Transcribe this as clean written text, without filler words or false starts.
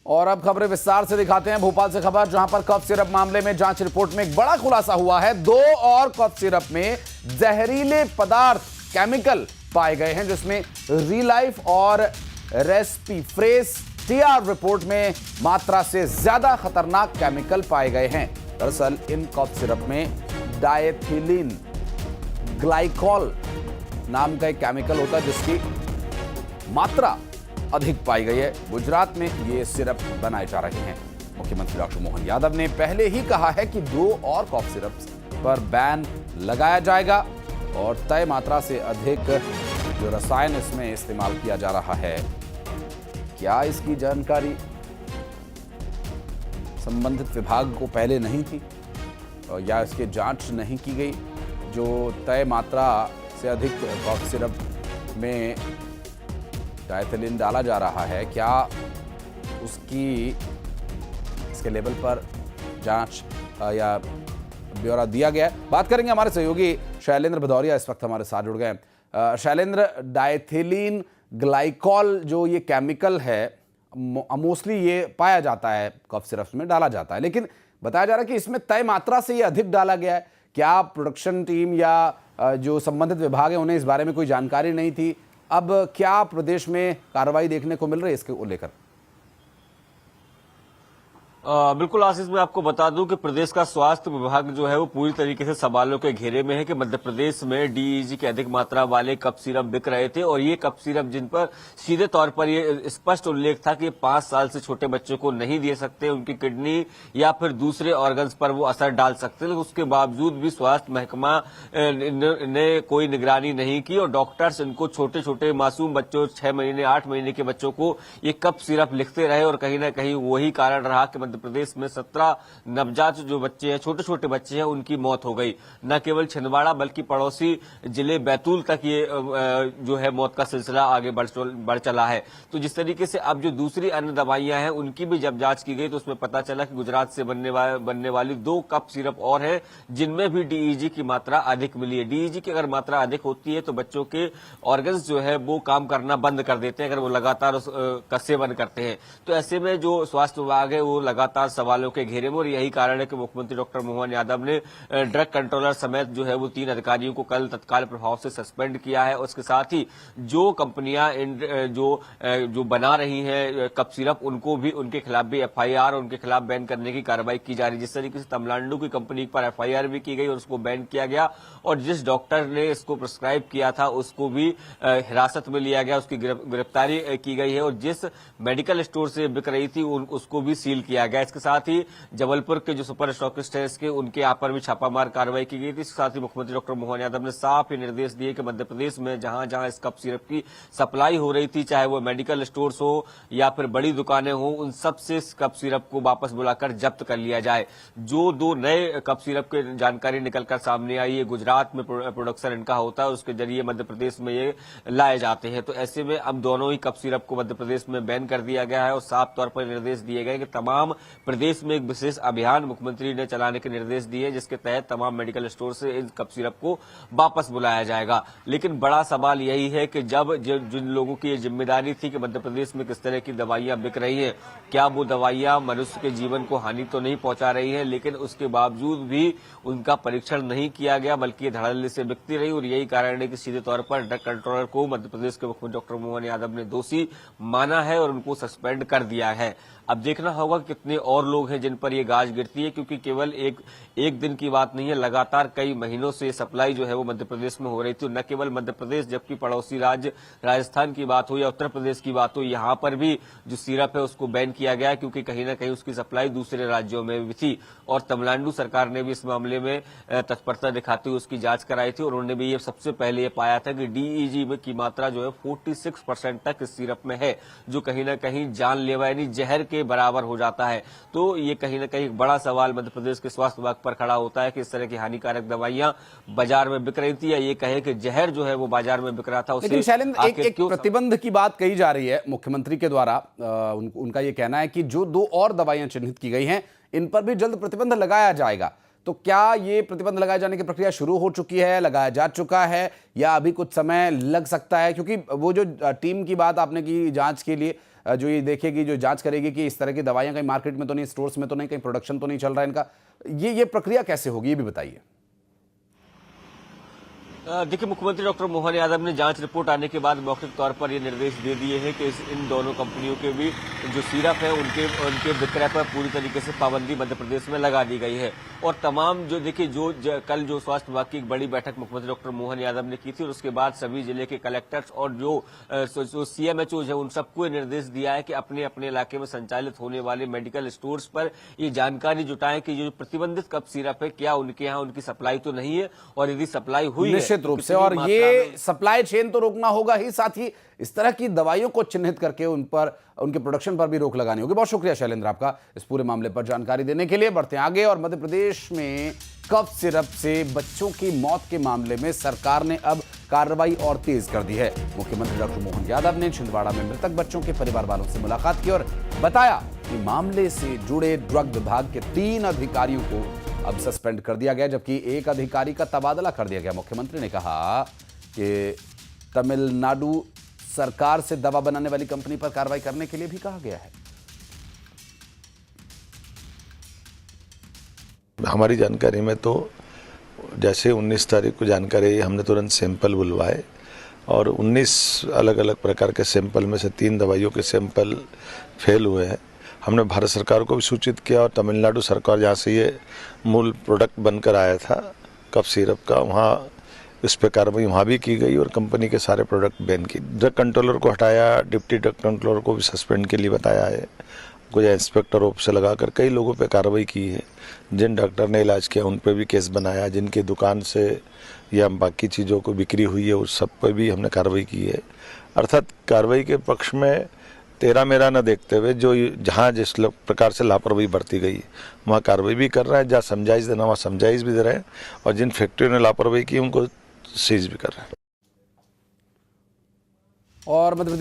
और अब खबरें विस्तार से दिखाते हैं। भोपाल से खबर, जहां पर कफ सिरप मामले में जांच रिपोर्ट में एक बड़ा खुलासा हुआ है। 2 और कफ सिरप में जहरीले पदार्थ केमिकल पाए गए हैं, जिसमें रिलाइफ और रेस्पीफ्रेस टीआर रिपोर्ट में मात्रा से ज्यादा खतरनाक केमिकल पाए गए हैं। दरअसल इन कफ सिरप में डायथिलीन ग्लाइकॉल नाम का एक केमिकल होता है, जिसकी मात्रा अधिक पाई गई है। गुजरात में ये सिरप बनाए जा रहे हैं। मुख्यमंत्री डॉक्टर मोहन यादव ने पहले ही कहा है कि 2 और कॉफ सिरप पर बैन लगाया जाएगा और तय मात्रा से अधिक जो रसायन इसमें इस्तेमाल किया जा रहा है, क्या इसकी जानकारी संबंधित विभाग को पहले नहीं थी या इसकी जांच नहीं की गई? जो तय मात्रा से अधिक कॉफ सिरप में डायथिलीन डाला जा रहा है, क्या इसके लेवल पर जांच या ब्यौरा दिया गया है? बात करेंगे, हमारे सहयोगी शैलेंद्र भदौरिया इस वक्त हमारे साथ जुड़ गए हैं। शैलेंद्र, डायथिलीन ग्लाइकॉल जो ये केमिकल है, मोस्टली ये पाया जाता है कफ सिरप में डाला जाता है, लेकिन बताया जा रहा है कि इसमें तय मात्रा से ये अधिक डाला गया है। क्या प्रोडक्शन टीम या जो संबंधित विभाग है उन्हें इस बारे में कोई जानकारी नहीं थी? अब क्या प्रदेश में कार्रवाई देखने को मिल रही है इसके लेकर? बिल्कुल आशीष, मैं आपको बता दूं कि प्रदेश का स्वास्थ्य विभाग जो है वो पूरी तरीके से सवालों के घेरे में है कि मध्य प्रदेश में डीईजी की अधिक मात्रा वाले कफ सिरप बिक रहे थे और ये कफ सिरप जिन पर सीधे तौर पर ये स्पष्ट उल्लेख था कि 5 साल से छोटे बच्चों को नहीं दे सकते, उनकी किडनी या फिर दूसरे ऑर्गन्स पर वो असर डाल सकते, लेकिन उसके बावजूद भी स्वास्थ्य महकमा ने कोई निगरानी नहीं की और डॉक्टर्स इनको छोटे छोटे मासूम बच्चों, 6 महीने 8 महीने के बच्चों को ये कफ सिरप लिखते रहे और कहीं ना कहीं वही कारण रहा कि प्रदेश में 17 नवजात जो बच्चे हैं, छोटे छोटे बच्चे हैं, उनकी मौत हो गई। न केवल छिंदवाड़ा बल्कि पड़ोसी जिले बैतूल तक ये जो है मौत का सिलसिला आगे बढ़ चला है। तो जिस तरीके से अब जो दूसरी अन्य दवाइयां हैं उनकी भी जब जांच की गई तो उसमें पता चला कि गुजरात से बनने वाली 2 कफ सिरप और है जिनमें भी डीईजी की मात्रा अधिक मिली है। डीईजी की अगर मात्रा अधिक होती है तो बच्चों के ऑर्गन्स जो है वो काम करना बंद कर देते हैं अगर वो लगातार उसका सेवन करते हैं। तो ऐसे में जो स्वास्थ्य विभाग है वो लगातार सवालों के घेरे में और यही कारण है कि मुख्यमंत्री डॉक्टर मोहन यादव ने ड्रग कंट्रोलर समेत जो है वो 3 अधिकारियों को कल तत्काल प्रभाव से सस्पेंड किया है। और उसके साथ ही जो कंपनियां जो बना रही हैं कफ सिरप उनको भी, उनके खिलाफ भी एफआईआर, उनके खिलाफ बैन करने की कार्रवाई की जा रही है। जिस तरीके से तमिलनाडु की कंपनी पर एफआईआर भी की गई और उसको बैन किया गया और जिस डॉक्टर ने इसको प्रिस्क्राइब किया था उसको भी हिरासत में लिया गया, उसकी गिरफ्तारी की गई है और जिस मेडिकल स्टोर से बिक रही थी उसको भी सील किया गया। इसके साथ ही जबलपुर के जो सुपर स्टॉकिस्ट है इसके उनके यहाँ पर भी छापामार कार्रवाई की गई थी। इसके साथ ही मुख्यमंत्री डॉक्टर मोहन यादव ने साफ ही निर्देश दिए कि मध्य प्रदेश में जहां जहां इस कफ सिरप की सप्लाई हो रही थी, चाहे वो मेडिकल स्टोर्स हो या फिर बड़ी दुकानें हो, उन सब से इस कफ सिरप को वापस बुलाकर जब्त कर लिया जाए। जो 2 नए कफ सिरप की जानकारी निकलकर सामने आई है, गुजरात में प्रोडक्शन इनका होता है, उसके जरिए मध्य प्रदेश में ये लाए जाते हैं। तो ऐसे में अब दोनों ही कफ सिरप को मध्य प्रदेश में बैन कर दिया गया है और साफ तौर पर निर्देश दिए गए कि तमाम प्रदेश में एक विशेष अभियान मुख्यमंत्री ने चलाने के निर्देश दिए जिसके तहत तमाम मेडिकल स्टोर से इन कफ सिरप को वापस बुलाया जाएगा। लेकिन बड़ा सवाल यही है कि जब जिन लोगों की ये जिम्मेदारी थी कि मध्य प्रदेश में किस तरह की दवाइयां बिक रही हैं, क्या वो दवाइयां मनुष्य के जीवन को हानि तो नहीं पहुंचा रही है, लेकिन उसके बावजूद भी उनका परीक्षण नहीं किया गया बल्कि धड़ल्ले से बिकती रही और यही कारण है कि सीधे तौर पर ड्रग कंट्रोलर को मध्य प्रदेश के मुख्यमंत्री डॉक्टर मोहन यादव ने दोषी माना है और उनको सस्पेंड कर दिया है। अब देखना होगा कितने और लोग हैं जिन पर यह गाज गिरती है, क्योंकि केवल एक दिन की बात नहीं है, लगातार कई महीनों से सप्लाई जो है वो मध्य प्रदेश में हो रही थी। न केवल मध्य प्रदेश जबकि पड़ोसी राज्य राजस्थान की बात हो या उत्तर प्रदेश की बात हो, यहाँ पर भी जो सिरप है उसको बैन किया गया क्योंकि कहीं ना कहीं उसकी सप्लाई दूसरे राज्यों में भी थी और तमिलनाडु सरकार ने भी इस मामले में तत्परता दिखाते हुए उसकी जांच कराई थी और उन्होंने भी ये सबसे पहले ये पाया था कि डीईजी की मात्रा जो है 46% तक इस सिरप में है, जो कहीं ना कहीं जानलेवा यानी जहर के बराबर हो जाता है। तो ये कहीं ना कहीं एक बड़ा सवाल मध्य प्रदेश के स्वास्थ्य विभाग पर खड़ा होता है कि इस तरह की हानिकारक दवाइयां बाजार में बिक रही थी या ये कहे कि जहर जो है वो बाजार में बिक रहा था। लेकिन शैलेंद्र, एक प्रतिबंध की बात कही जा रही है मुख्यमंत्री के द्वारा। उनका ये कहना है कि जो 2 और दवाइयां चिन्हित की गई हैं इन पर भी जल्द प्रतिबंध लगाया जाएगा। तो क्या ये प्रतिबंध लगाए जाने की प्रक्रिया शुरू हो चुकी है, लगाया जा चुका है, या अभी कुछ समय लग सकता है? क्योंकि वो जो टीम की बात आपने की जांच के लिए, जो ये देखेगी, जो जांच करेगी कि इस तरह की दवाइयां कहीं मार्केट में तो नहीं, स्टोर्स में तो नहीं, कहीं प्रोडक्शन तो नहीं चल रहा है इनका, ये प्रक्रिया कैसे होगी, ये भी बताइए। देखिए, मुख्यमंत्री डॉक्टर मोहन यादव ने जांच रिपोर्ट आने के बाद मौखिक तौर पर ये निर्देश दे दिए हैं कि इन दोनों कंपनियों के भी जो सिरप है उनके विक्रय पर पूरी तरीके से पाबंदी मध्य प्रदेश में लगा दी गई है। और तमाम जो देखिए कल जो स्वास्थ्य विभाग की एक बड़ी बैठक मुख्यमंत्री डॉक्टर मोहन यादव ने की थी, और उसके बाद सभी जिले के कलेक्टर्स और जो सीएमएचओ है उन सबको निर्देश दिया है कि अपने अपने इलाके में संचालित होने वाले मेडिकल स्टोर्स पर ये जानकारी जुटाएं कि जो प्रतिबंधित कफ सिरप है क्या उनके यहाँ उनकी सप्लाई तो नहीं है, और यदि सप्लाई हुई है निश्चित रूप से, और ये सप्लाई चेन तो रोकना होगा ही, साथ ही इस तरह की दवाइयों को चिन्हित करके उन पर, उनके प्रोडक्शन पर भी रोक लगानी होगी। बहुत शुक्रिया शैलेंद्र आपका इस पूरे मामले पर जानकारी देने के लिए। बढ़ते हैं आगे, और मध्य प्रदेश में कफ सिरप से बच्चों की मौत के मामले में सरकार ने अब कार्रवाई और तेज कर दी है। मुख्यमंत्री डॉक्टर मोहन यादव ने छिंदवाड़ा में मृतक बच्चों के परिवार वालों से मुलाकात की और बताया कि मामले से जुड़े ड्रग विभाग के 3 अधिकारियों को अब सस्पेंड कर दिया गया, जबकि 1 अधिकारी का तबादला कर दिया गया। मुख्यमंत्री ने कहा कि तमिलनाडु सरकार से दवा बनाने वाली कंपनी पर कार्रवाई करने के लिए भी कहा गया है। हमारी जानकारी में तो जैसे 19 तारीख को जानकारी हमने तुरंत सैंपल बुलवाए, और 19 अलग अलग प्रकार के सैंपल में से 3 दवाइयों के सैंपल फेल हुए हैं। हमने भारत सरकार को भी सूचित किया, और तमिलनाडु सरकार जहाँ से ये मूल प्रोडक्ट बनकर आया था कफ सिरप का, वहाँ इस पर कार्रवाई वहाँ भी की गई और कंपनी के सारे प्रोडक्ट बैन की। ड्रग कंट्रोलर को हटाया, डिप्टी ड्रग कंट्रोलर को भी सस्पेंड के लिए बताया है, कुछ इंस्पेक्टर ऑफ से लगाकर कई लोगों पे कार्रवाई की है। जिन डॉक्टर ने इलाज किया उन पे भी केस बनाया, जिनकी दुकान से या बाकी चीज़ों को बिक्री हुई है उस सब पर भी हमने कार्रवाई की है। अर्थात कार्रवाई के पक्ष में तेरा मेरा न देखते हुए जो जहाँ जिस प्रकार से लापरवाही बरती गई वहाँ कार्रवाई भी कर रहे हैं, जहाँ समझाइश देना वहाँ समझाइश भी दे रहे हैं, और जिन फैक्ट्रियों ने लापरवाही की उनको सीज भी कर रहे हैं। और मध्य प्रदेश